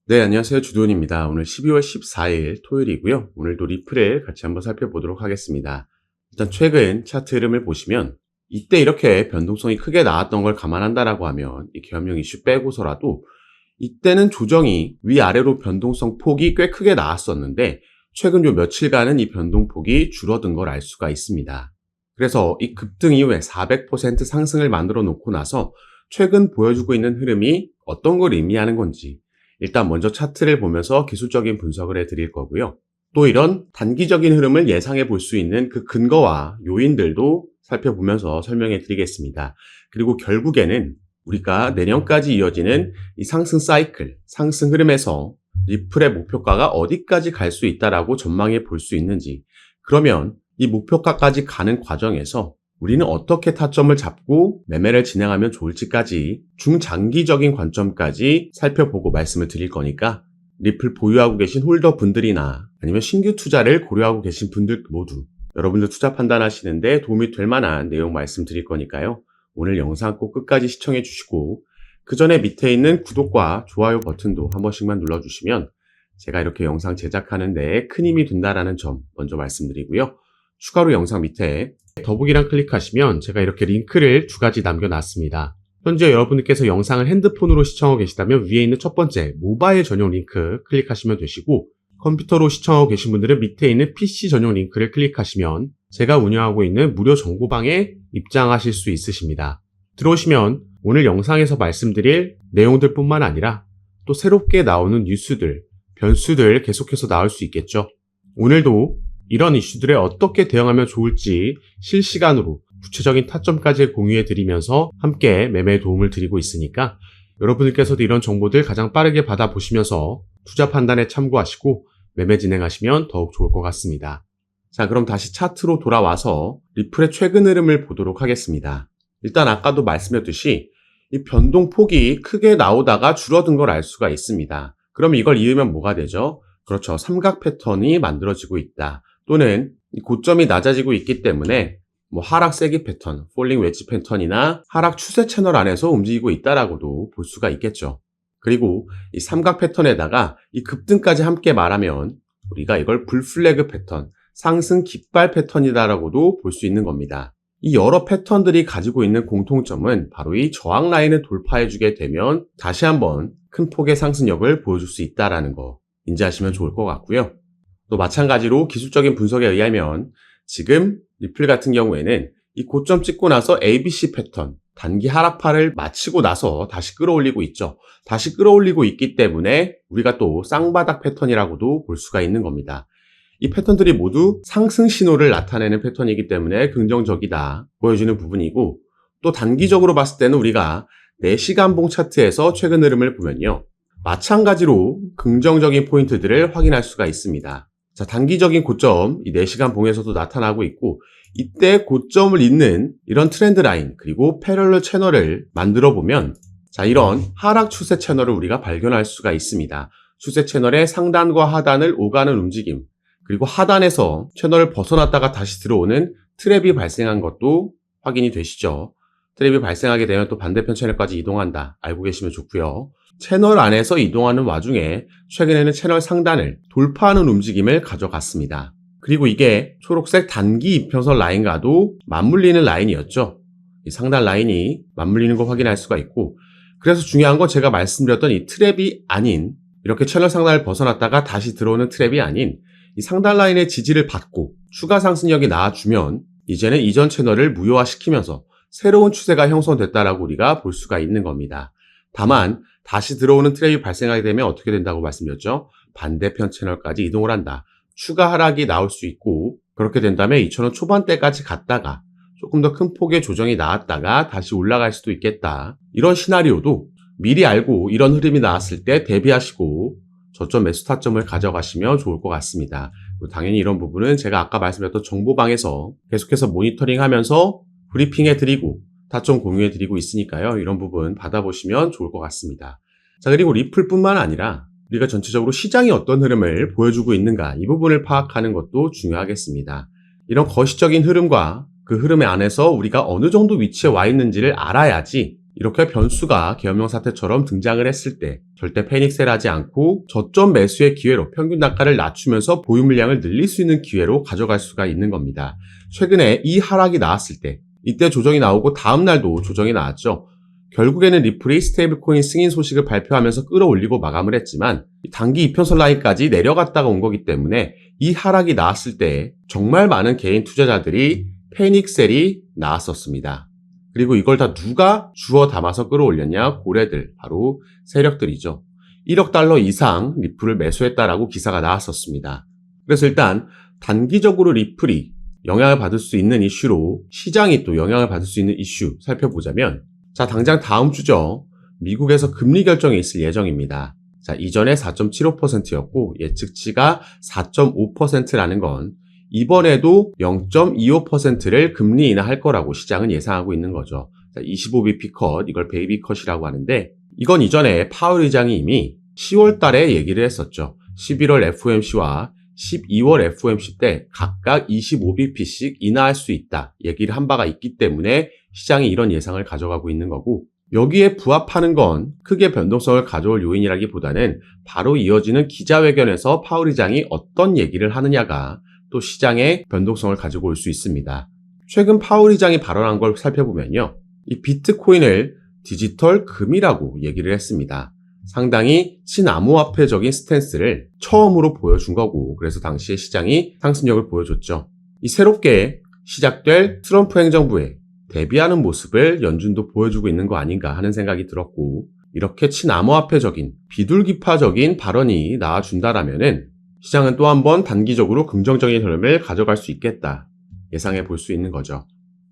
네, 안녕하세요. 주도훈입니다. 오늘 12월 14일 토요일이고요. 오늘도 리플을 같이 한번 살펴보도록 하겠습니다. 일단 최근 차트 흐름을 보시면 이때 이렇게 변동성이 크게 나왔던 걸 감안한다라고 하면 이 계엄령 이슈 빼고서라도 이때는 조정이 위아래로 변동성 폭이 꽤 크게 나왔었는데 최근 요 며칠간은 이 변동폭이 줄어든 걸 알 수가 있습니다. 그래서 이 급등 이후에 400% 상승을 만들어 놓고 나서 최근 보여주고 있는 흐름이 어떤 걸 의미하는 건지 일단 먼저 차트를 보면서 기술적인 분석을 해드릴 거고요. 또 이런 단기적인 흐름을 예상해 볼 수 있는 그 근거와 요인들도 살펴보면서 설명해 드리겠습니다. 그리고 결국에는 우리가 내년까지 이어지는 이 상승 사이클, 상승 흐름에서 리플의 목표가가 어디까지 갈 수 있다라고 전망해 볼 수 있는지, 그러면 이 목표가까지 가는 과정에서 우리는 어떻게 타점을 잡고 매매를 진행하면 좋을지까지 중장기적인 관점까지 살펴보고 말씀을 드릴 거니까 리플 보유하고 계신 홀더 분들이나 아니면 신규 투자를 고려하고 계신 분들 모두 여러분들 투자 판단하시는데 도움이 될 만한 내용 말씀드릴 거니까요. 오늘 영상 꼭 끝까지 시청해 주시고 그 전에 밑에 있는 구독과 좋아요 버튼도 한 번씩만 눌러주시면 제가 이렇게 영상 제작하는 데 큰 힘이 된다라는 점 먼저 말씀드리고요. 추가로 영상 밑에 더보기란 클릭하시면 제가 이렇게 링크를 두 가지 남겨놨습니다. 현재 여러분께서 영상을 핸드폰으로 시청하고 계시다면 위에 있는 첫 번째 모바일 전용 링크 클릭하시면 되시고, 컴퓨터로 시청하고 계신 분들은 밑에 있는 PC 전용 링크를 클릭하시면 제가 운영하고 있는 무료 정보방에 입장하실 수 있으십니다. 들어오시면 오늘 영상에서 말씀드릴 내용들 뿐만 아니라 또 새롭게 나오는 뉴스들, 변수들 계속해서 나올 수 있겠죠. 오늘도 이런 이슈들에 어떻게 대응하면 좋을지 실시간으로 구체적인 타점까지 공유해 드리면서 함께 매매에 도움을 드리고 있으니까 여러분들께서도 이런 정보들 가장 빠르게 받아보시면서 투자 판단에 참고하시고 매매 진행하시면 더욱 좋을 것 같습니다. 자, 그럼 다시 차트로 돌아와서 리플의 최근 흐름을 보도록 하겠습니다. 일단 아까도 말씀드렸듯이 이 변동폭이 크게 나오다가 줄어든 걸 알 수가 있습니다. 그럼 이걸 이으면 뭐가 되죠? 그렇죠. 삼각 패턴이 만들어지고 있다. 또는 고점이 낮아지고 있기 때문에 하락 세기 패턴, 폴링 웨지 패턴이나 하락 추세 채널 안에서 움직이고 있다라고도 볼 수가 있겠죠. 그리고 이 삼각 패턴에다가 이 급등까지 함께 말하면 우리가 이걸 불플래그 패턴, 상승 깃발 패턴이다라고도 볼 수 있는 겁니다. 이 여러 패턴들이 가지고 있는 공통점은 바로 이 저항 라인을 돌파해주게 되면 다시 한번 큰 폭의 상승력을 보여줄 수 있다라는 거 인지하시면 좋을 것 같고요. 또 마찬가지로 기술적인 분석에 의하면 지금 리플 같은 경우에는 이 고점 찍고 나서 ABC 패턴, 단기 하락파를 마치고 나서 다시 끌어올리고 있죠. 다시 끌어올리고 있기 때문에 우리가 또 쌍바닥 패턴이라고도 볼 수가 있는 겁니다. 이 패턴들이 모두 상승 신호를 나타내는 패턴이기 때문에 긍정적이다 보여주는 부분이고, 또 단기적으로 봤을 때는 우리가 4시간봉 차트에서 최근 흐름을 보면요, 마찬가지로 긍정적인 포인트들을 확인할 수가 있습니다. 자, 단기적인 고점, 이 4시간 봉에서도 나타나고 있고, 이때 고점을 잇는 이런 트렌드 라인, 그리고 패럴럴 채널을 만들어 보면, 자, 이런 하락 추세 채널을 우리가 발견할 수가 있습니다. 추세 채널의 상단과 하단을 오가는 움직임, 그리고 하단에서 채널을 벗어났다가 다시 들어오는 트랩이 발생한 것도 확인이 되시죠. 트랩이 발생하게 되면 또 반대편 채널까지 이동한다. 알고 계시면 좋고요. 채널 안에서 이동하는 와중에 최근에는 채널 상단을 돌파하는 움직임을 가져갔습니다. 그리고 이게 초록색 단기 이평선 라인과도 맞물리는 라인이었죠. 이 상단 라인이 맞물리는 거 확인할 수가 있고, 그래서 중요한 건 제가 말씀드렸던 이 트랩이 아닌, 이렇게 채널 상단을 벗어났다가 다시 들어오는 트랩이 아닌 이 상단 라인의 지지를 받고 추가 상승력이 나와주면 이제는 이전 채널을 무효화시키면서 새로운 추세가 형성됐다라고 우리가 볼 수가 있는 겁니다. 다만 다시 들어오는 트랩이 발생하게 되면 어떻게 된다고 말씀드렸죠? 반대편 채널까지 이동을 한다. 추가 하락이 나올 수 있고, 그렇게 된다면 2,000원 초반대까지 갔다가 조금 더 큰 폭의 조정이 나왔다가 다시 올라갈 수도 있겠다. 이런 시나리오도 미리 알고 이런 흐름이 나왔을 때 대비하시고 저점 매수 타점을 가져가시면 좋을 것 같습니다. 당연히 이런 부분은 제가 아까 말씀드렸던 정보방에서 계속해서 모니터링하면서 브리핑해드리고 타점 공유해드리고 있으니까요. 이런 부분 받아보시면 좋을 것 같습니다. 자, 그리고 리플뿐만 아니라 우리가 전체적으로 시장이 어떤 흐름을 보여주고 있는가, 이 부분을 파악하는 것도 중요하겠습니다. 이런 거시적인 흐름과 그 흐름 안에서 우리가 어느 정도 위치에 와 있는지를 알아야지 이렇게 변수가 계엄령 사태처럼 등장을 했을 때 절대 패닉셀하지 않고 저점 매수의 기회로 평균 단가를 낮추면서 보유 물량을 늘릴 수 있는 기회로 가져갈 수가 있는 겁니다. 최근에 이 하락이 나왔을 때 이때 조정이 나오고 다음 날도 조정이 나왔죠. 결국에는 리플이 스테이블 코인 승인 소식을 발표하면서 끌어올리고 마감을 했지만 단기 이평선 라인까지 내려갔다가 온 거기 때문에 이 하락이 나왔을 때 정말 많은 개인 투자자들이 패닉셀이 나왔었습니다. 그리고 이걸 다 누가 주워 담아서 끌어올렸냐? 고래들, 바로 세력들이죠. 1억 달러 이상 리플을 매수했다라고 기사가 나왔었습니다. 그래서 일단 단기적으로 리플이 영향을 받을 수 있는 이슈로 시장이 또 영향을 받을 수 있는 이슈 살펴보자면, 자, 당장 다음 주죠. 미국에서 금리 결정이 있을 예정입니다. 자, 이전에 4.75%였고 예측치가 4.5%라는 건 이번에도 0.25%를 금리 인하할 거라고 시장은 예상하고 있는 거죠. 25bp 컷, 이걸 베이비 컷이라고 하는데, 이건 이전에 파월 의장이 이미 10월 달에 얘기를 했었죠. 11월 FOMC와 12월 FOMC 때 각각 25bp씩 인하할 수 있다 얘기를 한 바가 있기 때문에 시장이 이런 예상을 가져가고 있는 거고, 여기에 부합하는 건 크게 변동성을 가져올 요인이라기보다는 바로 이어지는 기자회견에서 파월 의장이 어떤 얘기를 하느냐가 또 시장의 변동성을 가지고 올 수 있습니다. 최근 파월 의장이 발언한 걸 살펴보면요, 이 비트코인을 디지털 금이라고 얘기를 했습니다. 상당히 친암호화폐적인 스탠스를 처음으로 보여준 거고, 그래서 당시에 시장이 상승력을 보여줬죠. 이 새롭게 시작될 트럼프 행정부에 대비하는 모습을 연준도 보여주고 있는 거 아닌가 하는 생각이 들었고, 이렇게 친암호화폐적인 비둘기파적인 발언이 나와준다라면은 시장은 또 한 번 단기적으로 긍정적인 흐름을 가져갈 수 있겠다 예상해 볼 수 있는 거죠.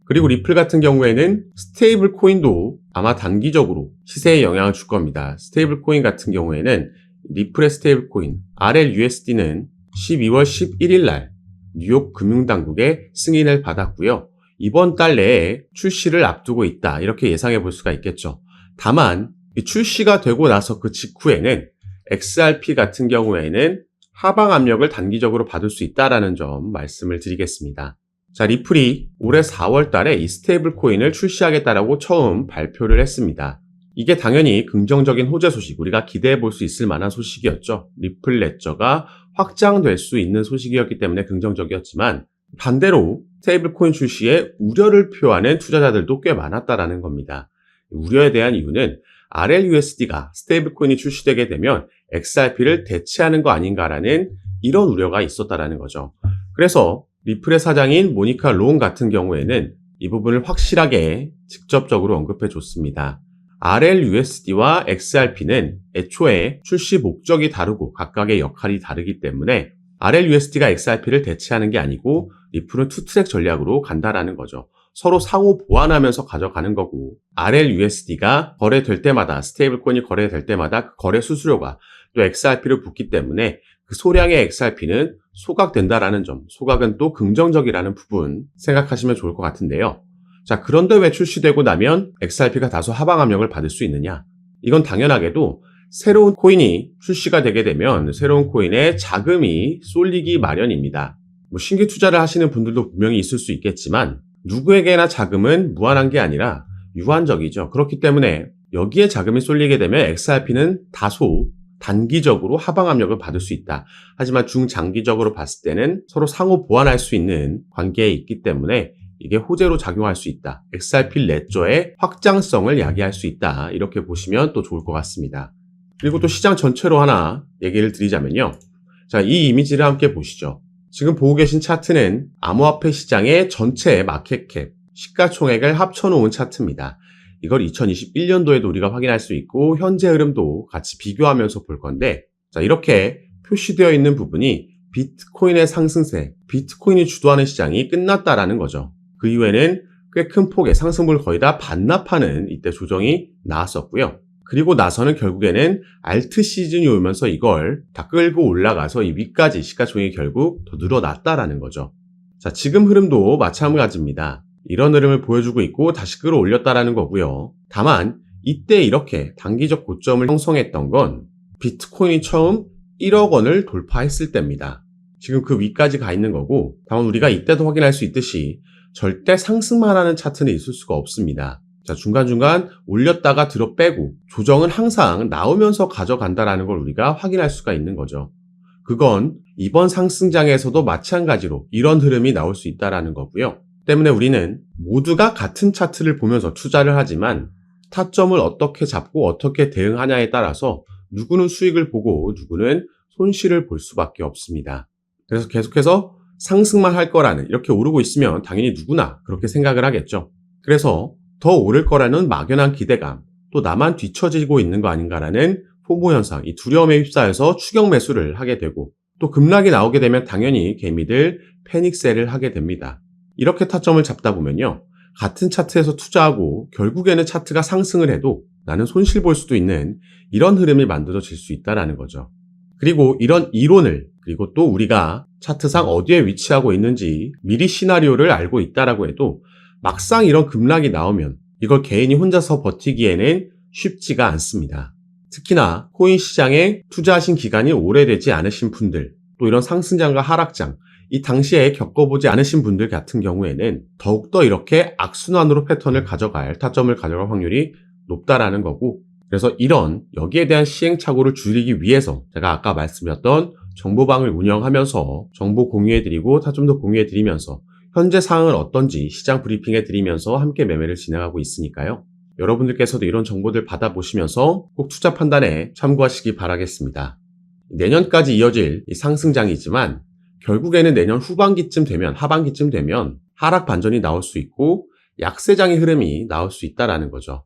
그리고 리플 같은 경우에는 스테이블 코인도 아마 단기적으로 시세에 영향을 줄 겁니다. 스테이블 코인 같은 경우에는 리플의 스테이블 코인 RLUSD는 12월 11일 날 뉴욕 금융당국의 승인을 받았고요. 이번 달 내에 출시를 앞두고 있다 이렇게 예상해 볼 수가 있겠죠. 다만 출시가 되고 나서 그 직후에는 XRP 같은 경우에는 하방 압력을 단기적으로 받을 수 있다라는 점 말씀을 드리겠습니다. 자, 리플이 올해 4월 달에 이 스테이블 코인을 출시하겠다라고 처음 발표를 했습니다. 이게 당연히 긍정적인 호재 소식, 우리가 기대해 볼 수 있을 만한 소식이었죠. 리플 레저가 확장될 수 있는 소식이었기 때문에 긍정적이었지만, 반대로 스테이블 코인 출시에 우려를 표하는 투자자들도 꽤 많았다라는 겁니다. 우려에 대한 이유는 RLUSD가 스테이블 코인이 출시되게 되면 XRP를 대체하는 거 아닌가라는 이런 우려가 있었다라는 거죠. 그래서 리플의 사장인 모니카 롱 같은 경우에는 이 부분을 확실하게 직접적으로 언급해 줬습니다. RLUSD와 XRP는 애초에 출시 목적이 다르고 각각의 역할이 다르기 때문에 RLUSD가 XRP를 대체하는 게 아니고 리플은 투트랙 전략으로 간다라는 거죠. 서로 상호 보완하면서 가져가는 거고, RLUSD가 거래될 때마다, 스테이블 코인이 거래될 때마다 그 거래 수수료가 또 XRP를 붙기 때문에 그 소량의 XRP는 소각된다라는 점, 소각은 또 긍정적이라는 부분 생각하시면 좋을 것 같은데요. 자, 그런데 왜 출시되고 나면 XRP가 다소 하방 압력을 받을 수 있느냐? 이건 당연하게도 새로운 코인이 출시가 되게 되면 새로운 코인에 자금이 쏠리기 마련입니다. 신규 투자를 하시는 분들도 분명히 있을 수 있겠지만 누구에게나 자금은 무한한 게 아니라 유한적이죠. 그렇기 때문에 여기에 자금이 쏠리게 되면 XRP는 다소 단기적으로 하방 압력을 받을 수 있다. 하지만 중장기적으로 봤을 때는 서로 상호 보완할 수 있는 관계에 있기 때문에 이게 호재로 작용할 수 있다. XRP 레저의 확장성을 야기할 수 있다. 이렇게 보시면 또 좋을 것 같습니다. 그리고 또 시장 전체로 하나 얘기를 드리자면요. 자, 이 이미지를 함께 보시죠. 지금 보고 계신 차트는 암호화폐 시장의 전체 마켓캡, 시가총액을 합쳐놓은 차트입니다. 이걸 2021년도에도 우리가 확인할 수 있고 현재 흐름도 같이 비교하면서 볼 건데, 자, 이렇게 표시되어 있는 부분이 비트코인의 상승세, 비트코인이 주도하는 시장이 끝났다라는 거죠. 그 이후에는 꽤 큰 폭의 상승분을 거의 다 반납하는 이때 조정이 나왔었고요. 그리고 나서는 결국에는 알트 시즌이 오면서 이걸 다 끌고 올라가서 이 위까지 시가총액이 결국 더 늘어났다라는 거죠. 자, 지금 흐름도 마찬가지입니다. 이런 흐름을 보여주고 있고 다시 끌어올렸다라는 거고요. 다만 이때 이렇게 단기적 고점을 형성했던 건 비트코인이 처음 1억 원을 돌파했을 때입니다. 지금 그 위까지 가 있는 거고, 다만 우리가 이때도 확인할 수 있듯이 절대 상승만 하는 차트는 있을 수가 없습니다. 자, 중간중간 올렸다가 들어 빼고 조정은 항상 나오면서 가져간다라는 걸 우리가 확인할 수가 있는 거죠. 그건 이번 상승장에서도 마찬가지로 이런 흐름이 나올 수 있다라는 거고요. 때문에 우리는 모두가 같은 차트를 보면서 투자를 하지만 타점을 어떻게 잡고 어떻게 대응하냐에 따라서 누구는 수익을 보고 누구는 손실을 볼 수밖에 없습니다. 그래서 계속해서 상승만 할 거라는, 이렇게 오르고 있으면 당연히 누구나 그렇게 생각을 하겠죠. 그래서 더 오를 거라는 막연한 기대감, 또 나만 뒤처지고 있는 거 아닌가라는 포모 현상, 이 두려움에 휩싸여서 추격 매수를 하게 되고, 또 급락이 나오게 되면 당연히 개미들 패닉셀을 하게 됩니다. 이렇게 타점을 잡다 보면요, 같은 차트에서 투자하고 결국에는 차트가 상승을 해도 나는 손실 볼 수도 있는 이런 흐름이 만들어질 수 있다는 거죠. 그리고 이런 이론을, 그리고 또 우리가 차트상 어디에 위치하고 있는지 미리 시나리오를 알고 있다라고 해도 막상 이런 급락이 나오면 이걸 개인이 혼자서 버티기에는 쉽지가 않습니다. 특히나 코인 시장에 투자하신 기간이 오래되지 않으신 분들, 또 이런 상승장과 하락장, 이 당시에 겪어보지 않으신 분들 같은 경우에는 더욱더 이렇게 악순환으로 패턴을 가져갈, 타점을 가져갈 확률이 높다라는 거고, 그래서 이런 여기에 대한 시행착오를 줄이기 위해서 제가 아까 말씀드렸던 정보방을 운영하면서 정보 공유해드리고 타점도 공유해드리면서 현재 상황은 어떤지 시장 브리핑해드리면서 함께 매매를 진행하고 있으니까요. 여러분들께서도 이런 정보들 받아보시면서 꼭 투자 판단에 참고하시기 바라겠습니다. 내년까지 이어질 이 상승장이지만 결국에는 내년 후반기쯤 되면, 하반기쯤 되면 하락 반전이 나올 수 있고 약세장의 흐름이 나올 수 있다라는 거죠.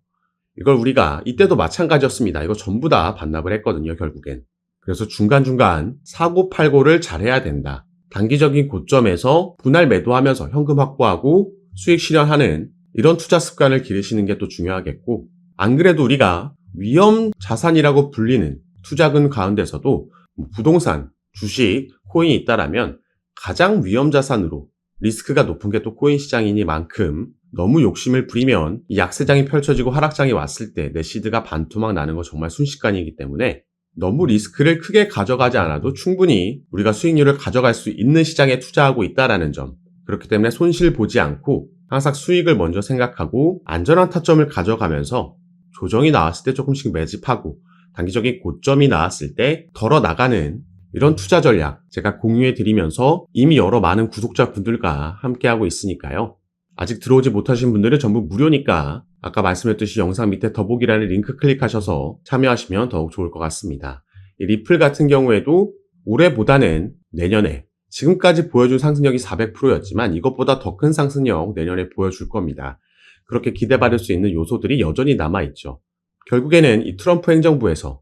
이걸 우리가 이때도 마찬가지였습니다. 이거 전부 다 반납을 했거든요, 결국엔. 그래서 중간중간 사고팔고를 잘해야 된다. 단기적인 고점에서 분할 매도하면서 현금 확보하고 수익 실현하는 이런 투자 습관을 기르시는 게 또 중요하겠고, 안 그래도 우리가 위험 자산이라고 불리는 투자금 가운데서도 부동산, 주식, 코인이 있다라면 가장 위험 자산으로 리스크가 높은 게 또 코인 시장이니만큼 너무 욕심을 부리면 이 약세장이 펼쳐지고 하락장이 왔을 때 내 시드가 반토막 나는 거 정말 순식간이기 때문에 너무 리스크를 크게 가져가지 않아도 충분히 우리가 수익률을 가져갈 수 있는 시장에 투자하고 있다라는 점. 그렇기 때문에 손실 보지 않고 항상 수익을 먼저 생각하고 안전한 타점을 가져가면서 조정이 나왔을 때 조금씩 매집하고 단기적인 고점이 나왔을 때 덜어 나가는 이런 투자 전략 제가 공유해 드리면서 이미 여러 많은 구독자분들과 함께하고 있으니까요. 아직 들어오지 못하신 분들은 전부 무료니까 아까 말씀드렸듯이 영상 밑에 더보기란의 링크 클릭하셔서 참여하시면 더욱 좋을 것 같습니다. 이 리플 같은 경우에도 올해보다는 내년에 지금까지 보여준 상승력이 400%였지만 이것보다 더 큰 상승력 내년에 보여줄 겁니다. 그렇게 기대받을 수 있는 요소들이 여전히 남아있죠. 결국에는 이 트럼프 행정부에서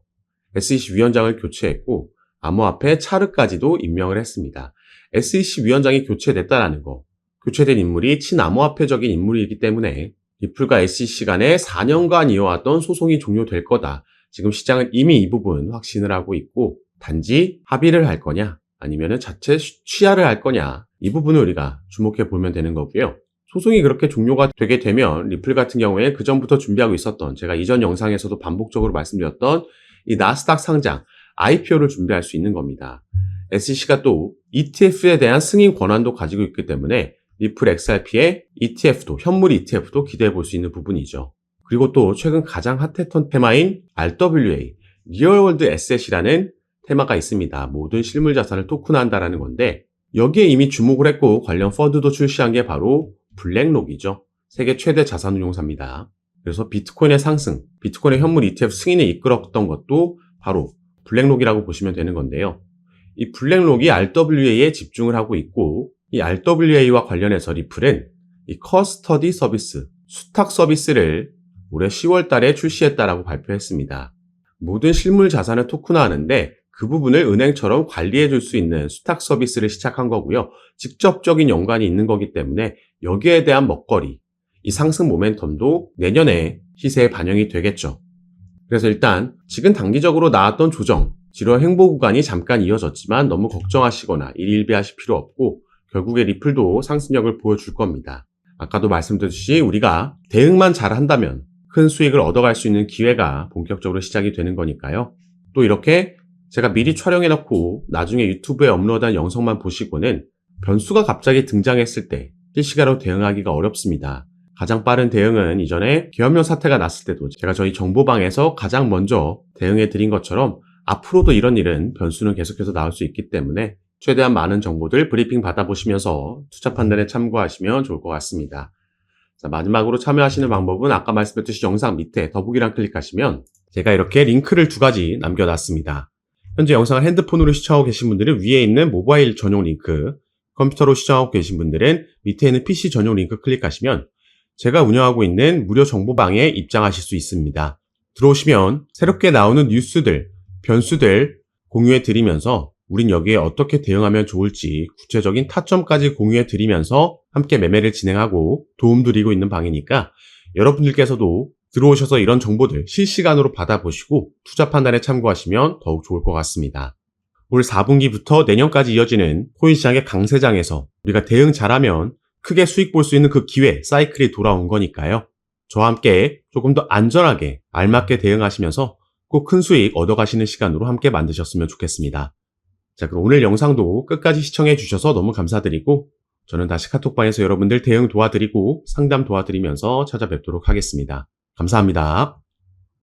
SEC 위원장을 교체했고 암호화폐 차르까지도 임명을 했습니다. SEC 위원장이 교체됐다라는 거, 교체된 인물이 친암호화폐적인 인물이기 때문에 리플과 SEC 간에 4년간 이어왔던 소송이 종료될 거다. 지금 시장은 이미 이 부분 확신을 하고 있고 단지 합의를 할 거냐 아니면 자체 취하를 할 거냐, 이 부분을 우리가 주목해 보면 되는 거고요. 소송이 그렇게 종료가 되게 되면 리플 같은 경우에 그 전부터 준비하고 있었던, 제가 이전 영상에서도 반복적으로 말씀드렸던 이 나스닥 상장 IPO를 준비할 수 있는 겁니다. SEC가 또 ETF에 대한 승인 권한도 가지고 있기 때문에 리플 XRP의 ETF도, 현물 ETF도 기대해 볼 수 있는 부분이죠. 그리고 또 최근 가장 핫했던 테마인 RWA, 리얼월드 에셋이라는 테마가 있습니다. 모든 실물 자산을 토큰화한다라는 건데 여기에 이미 주목을 했고 관련 펀드도 출시한 게 바로 블랙록이죠. 세계 최대 자산운용사입니다. 그래서 비트코인의 상승, 비트코인의 현물 ETF 승인을 이끌었던 것도 바로 블랙록이라고 보시면 되는 건데요. 이 블랙록이 RWA에 집중을 하고 있고 이 RWA와 관련해서 리플은 이 커스터디 서비스, 수탁 서비스를 올해 10월 달에 출시했다라고 발표했습니다. 모든 실물 자산을 토큰화하는데 그 부분을 은행처럼 관리해 줄 수 있는 수탁 서비스를 시작한 거고요. 직접적인 연관이 있는 거기 때문에 여기에 대한 먹거리, 이 상승 모멘텀도 내년에 시세에 반영이 되겠죠. 그래서 일단 지금 단기적으로 나왔던 조정, 지루한 횡보 구간이 잠깐 이어졌지만 너무 걱정하시거나 일일비하실 필요 없고 결국에 리플도 상승력을 보여줄 겁니다. 아까도 말씀드렸듯이 우리가 대응만 잘 한다면 큰 수익을 얻어갈 수 있는 기회가 본격적으로 시작이 되는 거니까요. 또 이렇게 제가 미리 촬영해놓고 나중에 유튜브에 업로드한 영상만 보시고는 변수가 갑자기 등장했을 때 실시간으로 대응하기가 어렵습니다. 가장 빠른 대응은 이전에 계엄령 사태가 났을 때도 제가 저희 정보방에서 가장 먼저 대응해 드린 것처럼 앞으로도 이런 일은 변수는 계속해서 나올 수 있기 때문에 최대한 많은 정보들 브리핑 받아보시면서 투자 판단에 참고하시면 좋을 것 같습니다. 자, 마지막으로 참여하시는 방법은 아까 말씀드렸듯이 영상 밑에 더보기란 클릭하시면 제가 이렇게 링크를 2가지 남겨놨습니다. 현재 영상을 핸드폰으로 시청하고 계신 분들은 위에 있는 모바일 전용 링크, 컴퓨터로 시청하고 계신 분들은 밑에 있는 PC 전용 링크 클릭하시면 제가 운영하고 있는 무료 정보방에 입장하실 수 있습니다. 들어오시면 새롭게 나오는 뉴스들, 변수들 공유해 드리면서 우린 여기에 어떻게 대응하면 좋을지 구체적인 타점까지 공유해 드리면서 함께 매매를 진행하고 도움 드리고 있는 방이니까 여러분들께서도 들어오셔서 이런 정보들 실시간으로 받아보시고 투자 판단에 참고하시면 더욱 좋을 것 같습니다. 올 4분기부터 내년까지 이어지는 코인 시장의 강세장에서 우리가 대응 잘하면 크게 수익 볼 수 있는 그 기회, 사이클이 돌아온 거니까요. 저와 함께 조금 더 안전하게 알맞게 대응하시면서 꼭 큰 수익 얻어가시는 시간으로 함께 만드셨으면 좋겠습니다. 자, 그럼 오늘 영상도 끝까지 시청해 주셔서 너무 감사드리고 저는 다시 카톡방에서 여러분들 대응 도와드리고 상담 도와드리면서 찾아뵙도록 하겠습니다. 감사합니다.